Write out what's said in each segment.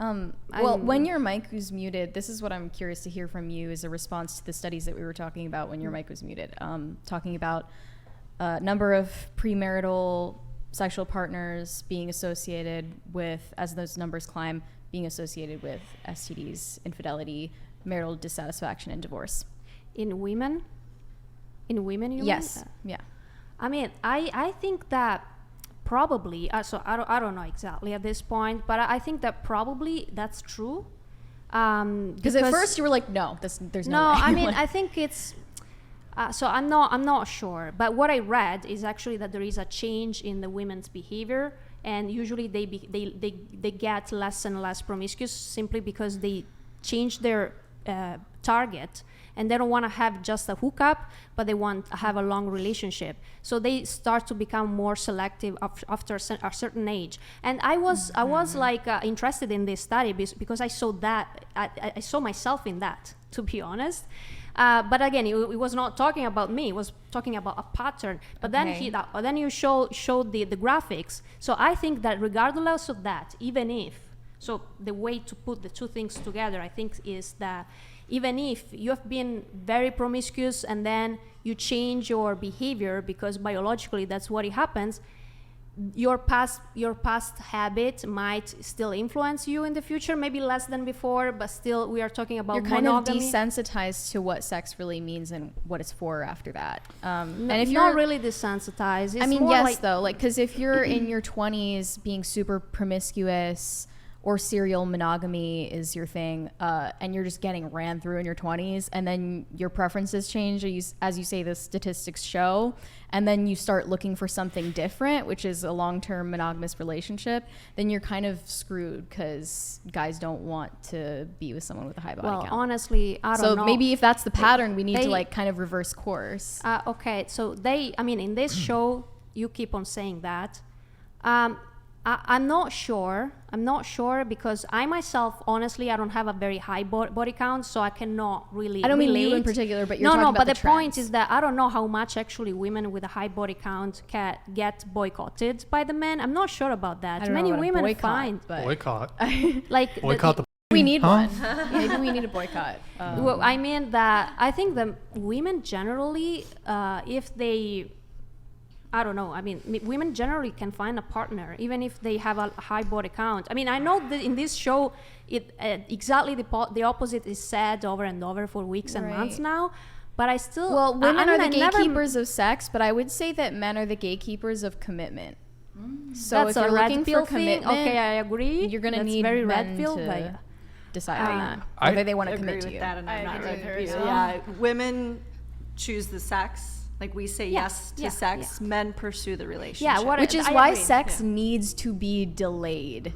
Well, when your mic was muted, this is what I'm curious to hear from you as a response to the studies that we were talking about when your mic was muted. Talking about number of premarital sexual partners being associated with, as those numbers climb, being associated with STDs, infidelity, marital dissatisfaction, and divorce. In women? In women, you Yes. mean? Yeah. I mean, I think that probably, so I don't know exactly at this point, but I think that probably that's true. Because at first you were like, no, there's no way. No, I mean, I think it's, so I'm not sure. But what I read is actually that there is a change in the women's behavior, and usually they get less and less promiscuous simply because they change their target, and they don't want to have just a hookup, but they want to have a long relationship. So they start to become more selective after a certain age. And I was like interested in this study because I saw that I saw myself in that, to be honest. But again, it was not talking about me; it was talking about a pattern. But then you showed the graphics. So I think that regardless of that, even if, so the way to put the two things together, I think, is that even if you have been very promiscuous and then you change your behavior because biologically that's what it happens, your past habit might still influence you in the future, maybe less than before, but still we are talking about you're kind monogamy. of desensitized to what sex really means and what it's for after that. And if you're not really desensitized. It's I mean, more yes, like, though, like, because if you're in your 20s being super promiscuous or serial monogamy is your thing, and you're just getting ran through in your 20s, and then your preferences change, as you say, the statistics show, and then you start looking for something different, which is a long-term monogamous relationship, then you're kind of screwed because guys don't want to be with someone with a high body count. well, honestly, I don't know. So maybe if that's the pattern, we need to like kind of reverse course. Okay, so in this show, you keep on saying that. I'm not sure because I myself, honestly, I don't have a very high body count, so I cannot really I don't mean relate. you in particular, but you're talking about but the the point trends. is that I don't know how much actually women with a high body count can get boycotted by the men. I'm not sure about that. I don't know Many about a women boycott, find but Boycott. like Boycott the we need Huh? one. Maybe we need a boycott. well, I mean that I think the women generally, if they, I don't know. I mean, women generally can find a partner even if they have a high body count. I mean, I know that in this show, it exactly the opposite is said over and over for weeks and months now. But I still, Well, women are the never- gatekeepers of sex, but I would say that men are the gatekeepers of commitment. So That's if a you're red looking pill for commitment, thing. Okay, I agree. you're going to That's need very men red pill, to but decide whether they want to commit to with you. that, and I'm not agree with her red as pill. well. Yeah, women choose the sex. Like we say yes to sex, yeah. men pursue the relationship. Yeah, what Which is I why agree. sex needs to be delayed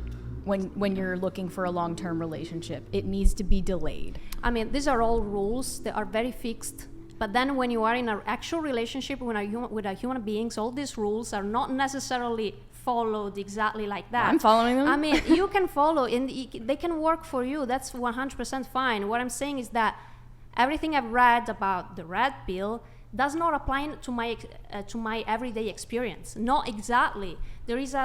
when you're looking for a long-term relationship. It needs to be delayed. I mean, these are all rules that are very fixed. But then when you are in an actual relationship with a human beings, all these rules are not necessarily followed exactly like that. I'm following them. I mean, you can follow and they can work for you. That's 100% fine. What I'm saying is that everything I've read about the red pill does not apply to my everyday experience. Not exactly. There is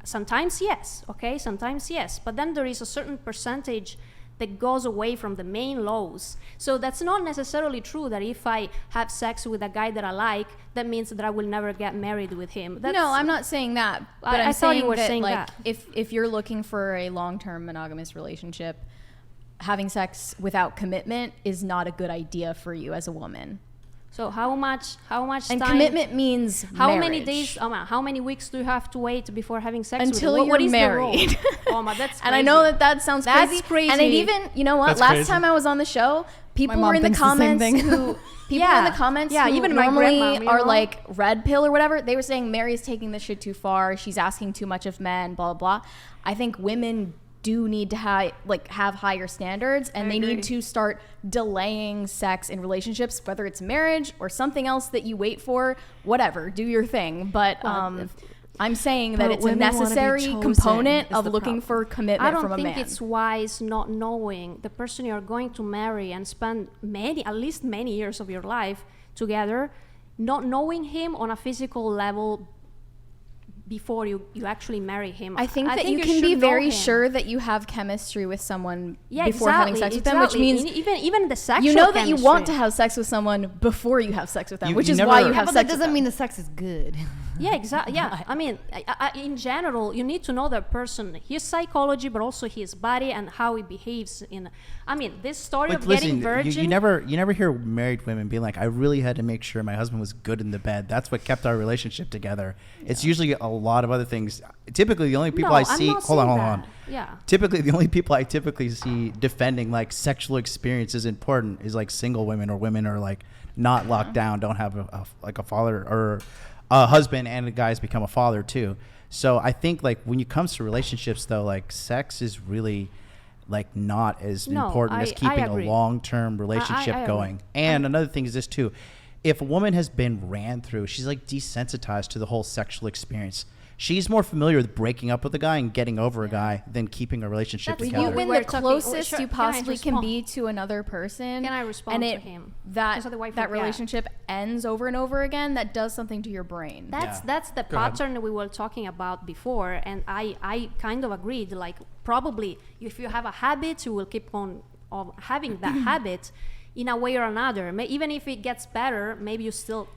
sometimes yes, okay, sometimes yes, but then there is a certain percentage that goes away from the main laws. So that's not necessarily true that if I have sex with a guy that I like, that means that I will never get married with him. No, I'm not saying that. But I I'm thought you saying were that, saying like, that. if you're looking for a long-term monogamous relationship, having sex without commitment is not a good idea for you as a woman. So how much And time? commitment means How marriage. many days? How many weeks do you have to wait before having sex? Until with him? What you're is married. The rule? Oh my, that's crazy. And I know that sounds That's crazy. And it crazy. even, you know what? That's Last crazy. time I was on the show, people mom were in the thinks the same comments thing. who people in the comments who even my normally grandma, you are know? like red pill or whatever. They were saying Mary's taking this shit too far. She's asking too much of men. Blah blah blah. I think women do need to have higher standards, and they need to start delaying sex in relationships, whether it's marriage or something else that you wait for. Whatever, do your thing. But I'm saying that But it's a women wanna be necessary chosen component is of the looking problem. for commitment I don't from a think man. it's wise not knowing the person you're going to marry and spend at least many years of your life together, not knowing him on a physical level before you actually marry him. I think that you can be very sure that you have chemistry with someone before having sex with them, which means even the sexual you know that chemistry. you want to have sex with someone before you have sex with them, which is never- why you Yeah, have but sex that with doesn't them. mean the sex is good. Yeah, exactly. Yeah, I mean, in general, you need to know that person, his psychology, but also his body and how he behaves. I mean, this story of getting virgin. You never hear married women being like, I really had to make sure my husband was good in the bed. That's what kept our relationship together. Yeah. It's usually a lot of other things. Typically, the only people I see. Hold on. Yeah. Typically, the only people I typically see defending like sexual experience is important is like single women or women are like not locked down, don't have a father or a husband, and the guys become a father too. So I think like when it comes to relationships though, like sex is really like not as important as keeping a long-term relationship going. And another thing is this too. If a woman has been ran through, she's like desensitized to the whole sexual experience. She's more familiar with breaking up with a guy and getting over a guy than keeping a relationship together. You've been the closest you possibly can be to another person. Can I respond to him? That relationship ends over and over again. That does something to your brain. That's the pattern we were talking about before, and I kind of agreed. Like probably if you have a habit, you will keep on having that habit. In a way or another, even if it gets better, maybe you still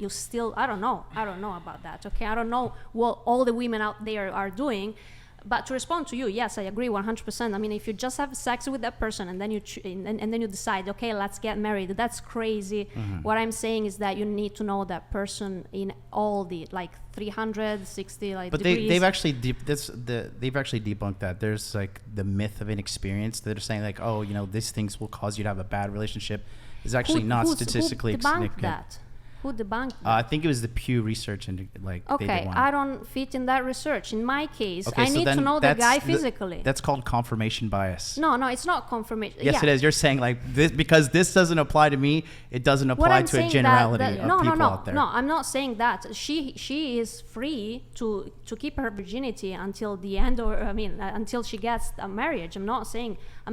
I don't know about that. Okay, I don't know what all the women out there are doing, but to respond to you, yes, I agree 100%. I mean, if you just have sex with that person and then you and then you decide, okay, let's get married, that's crazy. What I'm saying is that you need to know that person in all the like 360 like but degrees. they've actually debunked that. There's like the myth of inexperience. They're saying like, oh, you know, these things will cause you to have a bad relationship. Is actually not statistically significant. That? Who debunked that? I think it was the Pew Research and like. Okay, I don't fit in that research. In my case, I need to know the guy physically. That's called confirmation bias. No, it's not confirmation. Yes, it is. You're saying like this because this doesn't apply to me. It doesn't apply to a generality of people out there. No, I'm not saying that. She is free to keep her virginity until the end, or until she gets a marriage. I'm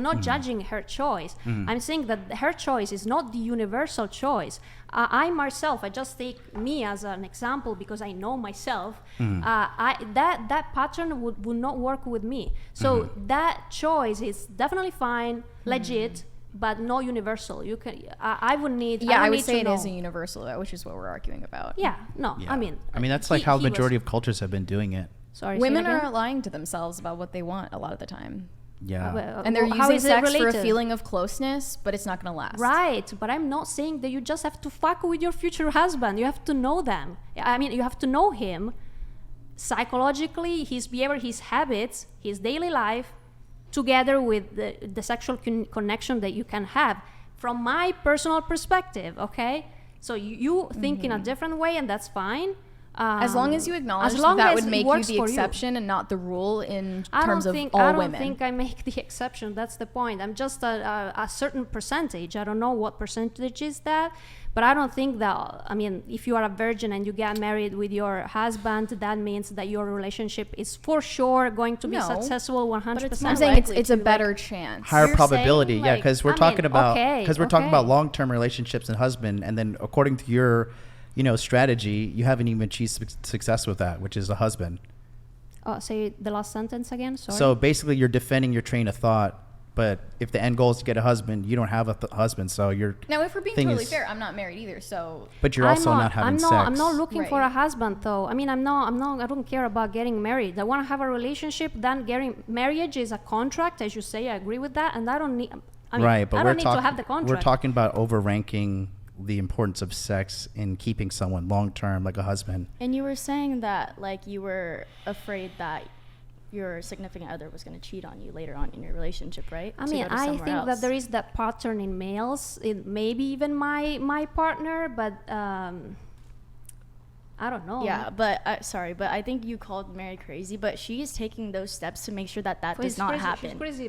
not judging her choice. I'm saying that her choice is not the universal choice. I myself, I just take me as an example because I know myself. That pattern would not work with me. So that choice is definitely fine, legit, but no universal. You can. I would need. Yeah, I would need say to it know. is a universal, which is what we're arguing about. Yeah. No. Yeah. I mean that's like how the majority of cultures have been doing it. Sorry. Women are lying to themselves about what they want a lot of the time. Yeah. And they're using sex for a feeling of closeness, but it's not going to last. Right, but I'm not saying that you just have to fuck with your future husband. You have to know them. I mean, you have to know him psychologically, his behavior, his habits, his daily life, together with the sexual connection that you can have. From my personal perspective, okay? So you think in a different way, and that's fine. As long as you acknowledge that would make you the exception and not the rule in terms of all women. I don't think I make the exception. That's the point. I'm just a certain percentage. I don't know what percentage is that, but I don't think that, I mean, if you are a virgin and you get married with your husband, that means that your relationship is for sure going to be successful 100%. I'm saying it's a better chance. Higher probability, yeah, because we're talking about long-term relationships and husband, and then according to your strategy, you haven't even achieved success with that, which is a husband. Oh, say the last sentence again. Sorry. So basically, you're defending your train of thought, but if the end goal is to get a husband, you don't have a husband, so you're. Now, if we're being totally fair, I'm not married either, so. But you're also not having sex. I'm not looking for a husband, though. I mean, I don't care about getting married. I want to have a relationship. Then marriage is a contract, as you say. I agree with that, and I don't need. I don't need to have the contract. We're talking about overranking the importance of sex in keeping someone long term, like a husband. And you were saying that like you were afraid that your significant other was going to cheat on you later on in your relationship, right? I mean, I think that there is that pattern in males. It maybe even my partner, but I don't know. Yeah, but sorry, but I think you called Mary crazy, but she is taking those steps to make sure that does not happen. She's crazy